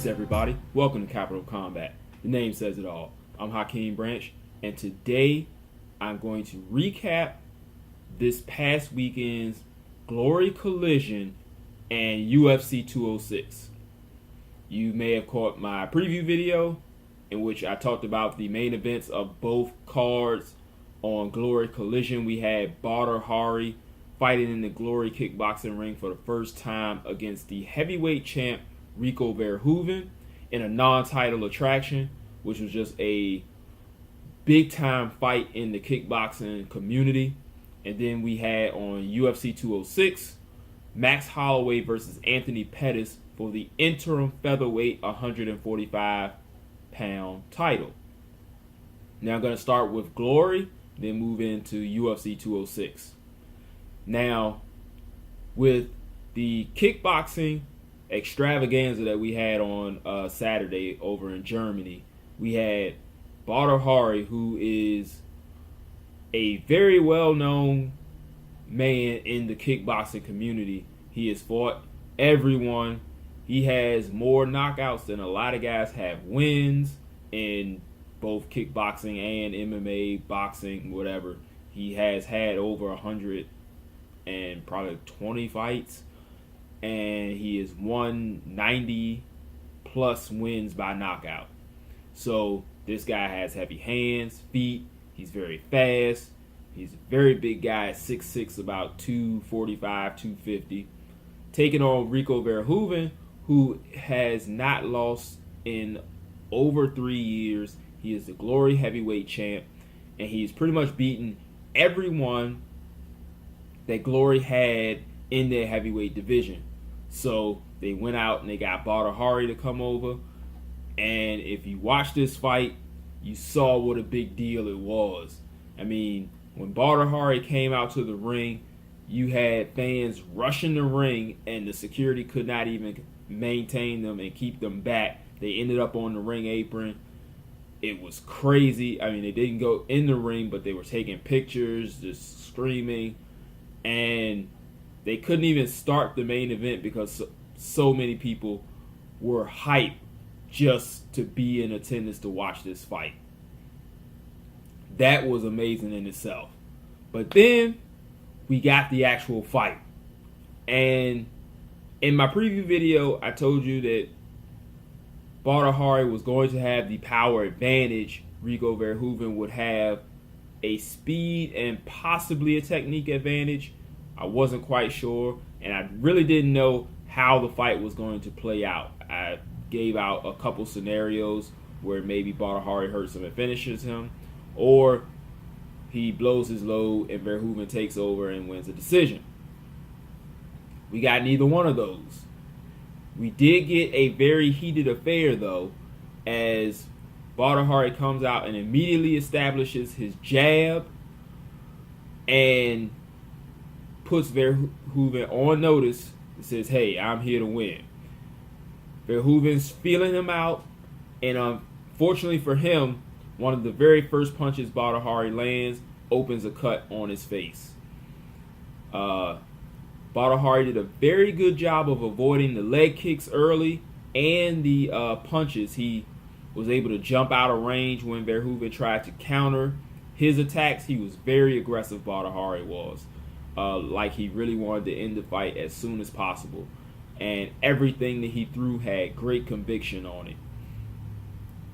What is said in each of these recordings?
everybody? Welcome to Capital Combat. The name says it all. I'm Hakeem Branch, and today I'm going to recap this past weekend's Glory Collision and UFC 206. You may have caught my preview video in which I talked about the main events of both cards. On Glory Collision, we had Badr fighting in the Glory kickboxing ring for the first time against the heavyweight champ Rico Verhoeven in a non-title attraction, which was just a big-time fight in the kickboxing community. And then we had on UFC 206, Max Holloway versus Anthony Pettis for the interim featherweight 145-pound title. Now I'm going to start with Glory, then move into UFC 206. Now, with the kickboxing extravaganza that we had on Saturday over in Germany, we had Badr, who is a very well-known man in the kickboxing community. He has fought everyone. He has more knockouts than a lot of guys have wins in both kickboxing and MMA, boxing, whatever. He has had over 100 and probably 20 fights, and he has won 90 plus wins by knockout. So this guy has heavy hands, feet. He's very fast. He's a very big guy at 6'6", about 245, 250. Taking on Rico Verhoeven, who has not lost in over 3 years. He is the Glory heavyweight champ, and he's pretty much beaten everyone that Glory had in their heavyweight division. So they went out and they got Badr to come over. And if you watch this fight, you saw what a big deal it was. I mean, when Badr came out to the ring, you had fans rushing the ring, and the security could not even maintain them and keep them back. They ended up on the ring apron. It was crazy. I mean, they didn't go in the ring, but they were taking pictures, just screaming. And they couldn't even start the main event because so many people were hyped just to be in attendance to watch this fight. That was amazing in itself. But then we got the actual fight. And in my preview video, I told you that Badr was going to have the power advantage. Rico Verhoeven would have a speed and possibly a technique advantage. I wasn't quite sure, and I really didn't know how the fight was going to play out. I gave out a couple scenarios where maybe Badr hurts him and finishes him, or he blows his load and Verhoeven takes over and wins a decision. We got neither one of those. We did get a very heated affair, though, as Badr comes out and immediately establishes his jab and puts Verhoeven on notice and says, hey, I'm here to win. Verhoeven's feeling him out, and unfortunately for him, one of the very first punches Badr lands opens a cut on his face. Badr did a very good job of avoiding the leg kicks early and the punches. He was able to jump out of range when Verhoeven tried to counter his attacks. He was very aggressive, Badr was. Like he really wanted to end the fight as soon as possible. And everything that he threw had great conviction on it.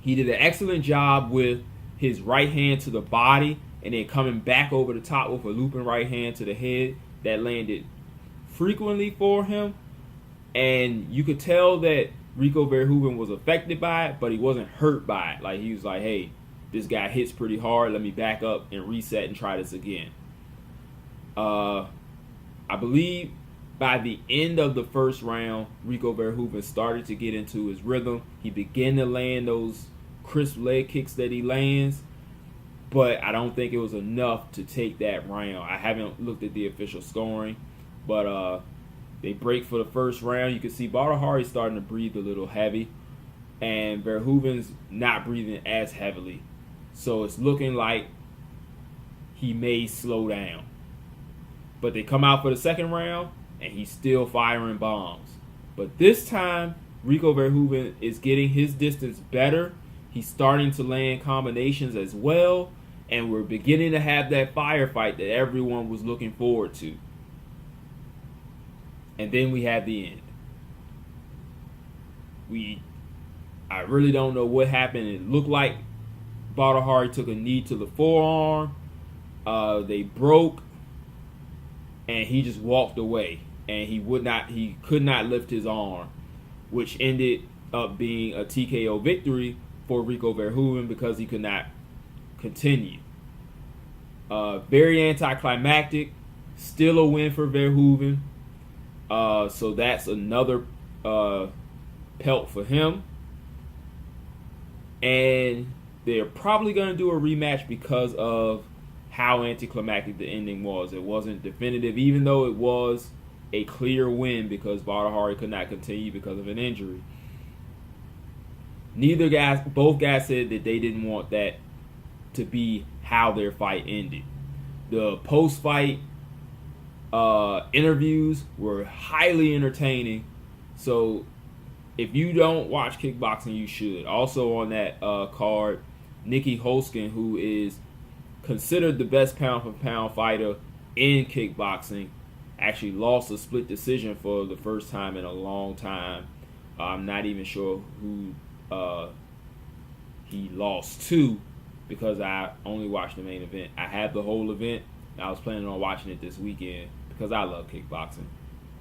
He did an excellent job with his right hand to the body and then coming back over the top with a looping right hand to the head that landed frequently for him. And you could tell that Rico Verhoeven was affected by it, but he wasn't hurt by it. Like, he was like, hey, this guy hits pretty hard. Let me back up and reset and try this again. I believe by the end of the first round, Rico Verhoeven started to get into his rhythm. He began to land those crisp leg kicks that he lands, but I don't think it was enough to take that round. I haven't looked at the official scoring, but they break for the first round. You can see Badr starting to breathe a little heavy, and Verhoeven's not breathing as heavily. So it's looking like he may slow down. But they come out for the second round, and he's still firing bombs. But this time, Rico Verhoeven is getting his distance better. He's starting to land combinations as well. And we're beginning to have that firefight that everyone was looking forward to. And then we have the end. I really don't know what happened. It looked like Badr took a knee to the forearm. They broke, and he just walked away. And he could not lift his arm, which ended up being a TKO victory for Rico Verhoeven because he could not continue. Very anticlimactic. Still a win for Verhoeven. So that's another pelt for him. And they're probably going to do a rematch because of how anticlimactic the ending was. It wasn't definitive, even though it was a clear win because Badr could not continue because of an injury. Both guys said that they didn't want that to be how their fight ended. The post-fight interviews were highly entertaining. So if you don't watch kickboxing, you should. Also on that card, Nikki Holskin, who is considered the best pound-for-pound fighter in kickboxing, actually lost a split decision for the first time in a long time. I'm not even sure who he lost to because I only watched the main event. I had the whole event, and I was planning on watching it this weekend because I love kickboxing.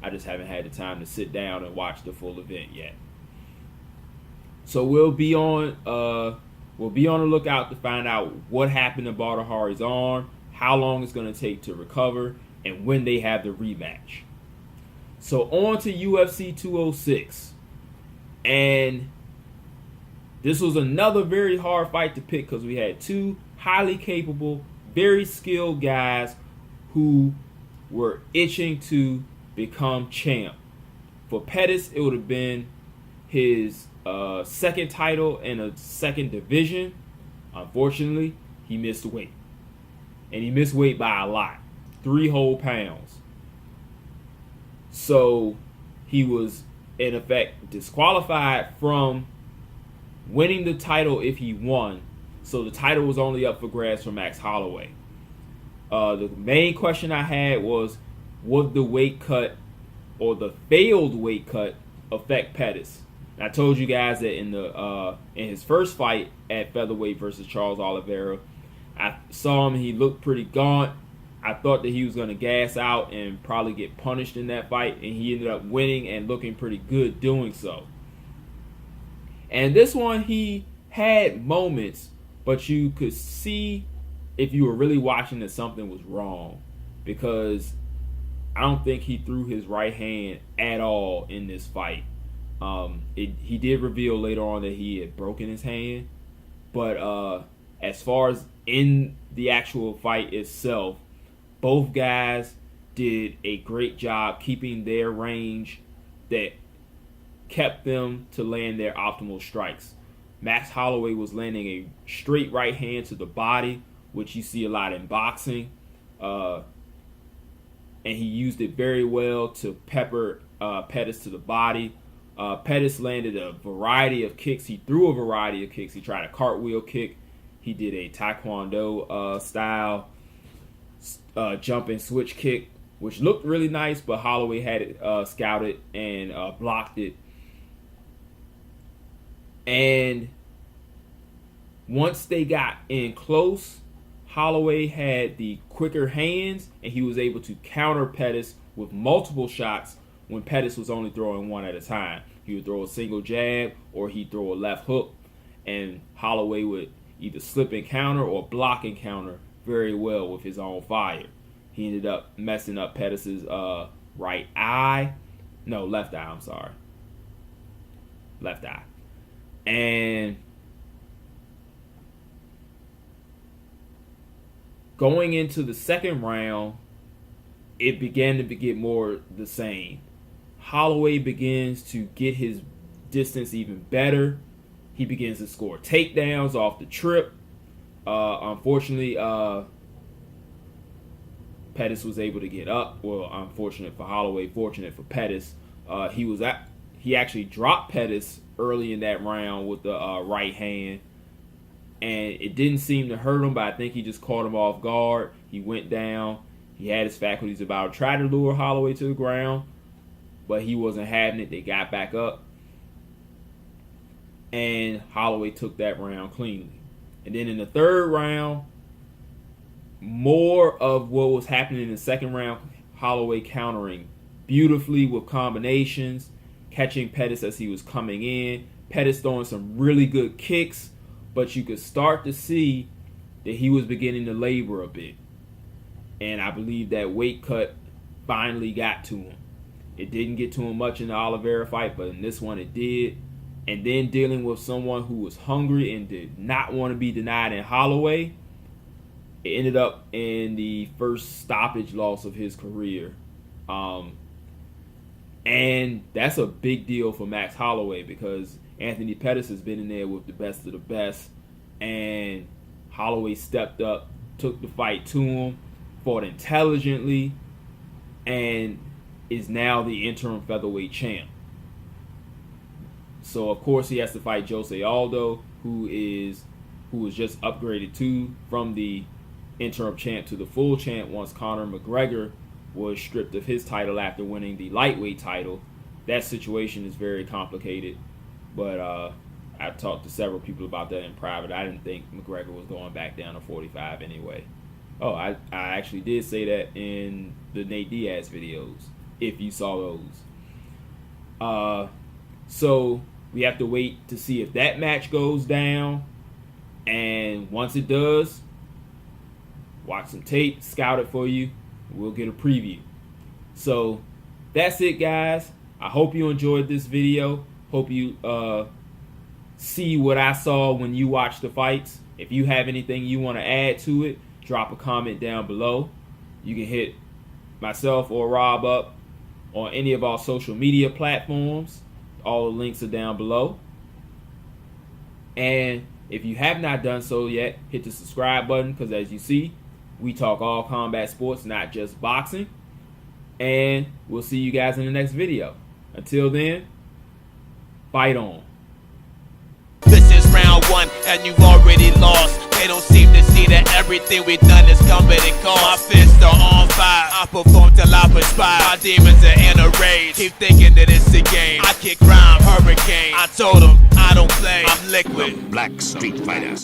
I just haven't had the time to sit down and watch the full event yet. So we'll be on the lookout to find out what happened to Badr's arm, how long it's going to take to recover, and when they have the rematch. So on to UFC 206. And this was another very hard fight to pick because we had two highly capable, very skilled guys who were itching to become champ. For Pettis, it would have been his second title in a second division. Unfortunately, he missed weight. And he missed weight by a lot. 3 whole pounds. So he was, in effect, disqualified from winning the title if he won. So the title was only up for grabs for Max Holloway. The main question I had was, would the weight cut or the failed weight cut affect Pettis? And I told you guys that in his first fight at featherweight versus Charles Oliveira, I saw him. He looked pretty gaunt. I thought that he was going to gas out and probably get punished in that fight, and he ended up winning and looking pretty good doing so. And this one, he had moments, but you could see if you were really watching that something was wrong, because I don't think he threw his right hand at all in this fight. He did reveal later on that he had broken his hand, but as far as in the actual fight itself, both guys did a great job keeping their range that kept them to land their optimal strikes. Max Holloway was landing a straight right hand to the body, which you see a lot in boxing, and he used it very well to pepper Pettis to the body. Pettis landed a variety of kicks. He threw a variety of kicks. He tried a cartwheel kick. He did a Taekwondo style jumping switch kick, which looked really nice, but Holloway had it scouted and blocked it. And once they got in close, Holloway had the quicker hands, and he was able to counter Pettis with multiple shots when Pettis was only throwing one at a time. He would throw a single jab, or he'd throw a left hook, and Holloway would either slip and counter or block and counter very well with his own fire. He ended up messing up Pettis' left eye, I'm sorry. Left eye. And going into the second round, it began to get more the same. Holloway begins to get his distance even better. He begins to score takedowns off the trip. Unfortunately, Pettis was able to get up. Well, unfortunate for Holloway, fortunate for Pettis. He he actually dropped Pettis early in that round with the right hand, and it didn't seem to hurt him, but I think he just caught him off guard. He went down. He had his faculties about, tried to lure Holloway to the ground, but he wasn't having it. They got back up, and Holloway took that round cleanly. And then in the third round, more of what was happening in the second round, Holloway countering beautifully with combinations, catching Pettis as he was coming in. Pettis throwing some really good kicks, but you could start to see that he was beginning to labor a bit. And I believe that weight cut finally got to him. It didn't get to him much in the Oliveira fight, but in this one it did. And then dealing with someone who was hungry and did not want to be denied in Holloway, it ended up in the first stoppage loss of his career. And that's a big deal for Max Holloway, because Anthony Pettis has been in there with the best of the best, and Holloway stepped up, took the fight to him, fought intelligently, and is now the interim featherweight champ. So of course he has to fight Jose Aldo, who was just upgraded from the interim champ to the full champ once Conor McGregor was stripped of his title after winning the lightweight title. That situation is very complicated, but I've talked to several people about that in private. I didn't think McGregor was going back down to 45 anyway. Oh, I actually did say that in the Nate Diaz videos, if you saw those. So we have to wait to see if that match goes down, and once it does, watch some tape, scout it for you. We'll get a preview. So that's it, guys. I hope you enjoyed this video. Hope you see what I saw when you watched the fights. If you have anything you want to add to it, drop a comment down below. You can hit myself or Rob up on any of our social media platforms. All the links are down below. And if you have not done so yet, hit the subscribe button, because as you see, we talk all combat sports, not just boxing. And we'll see you guys in the next video. Until then, fight on. This is round one, and you've already lost. They don't seem to see that everything we've done is coming and cost. My fists are on fire. I perform till I perspire. My demons are in a rage. Keep thinking that it's a game. I kick crime, hurricane. I told them I don't play. I'm liquid. Black Street Fighter.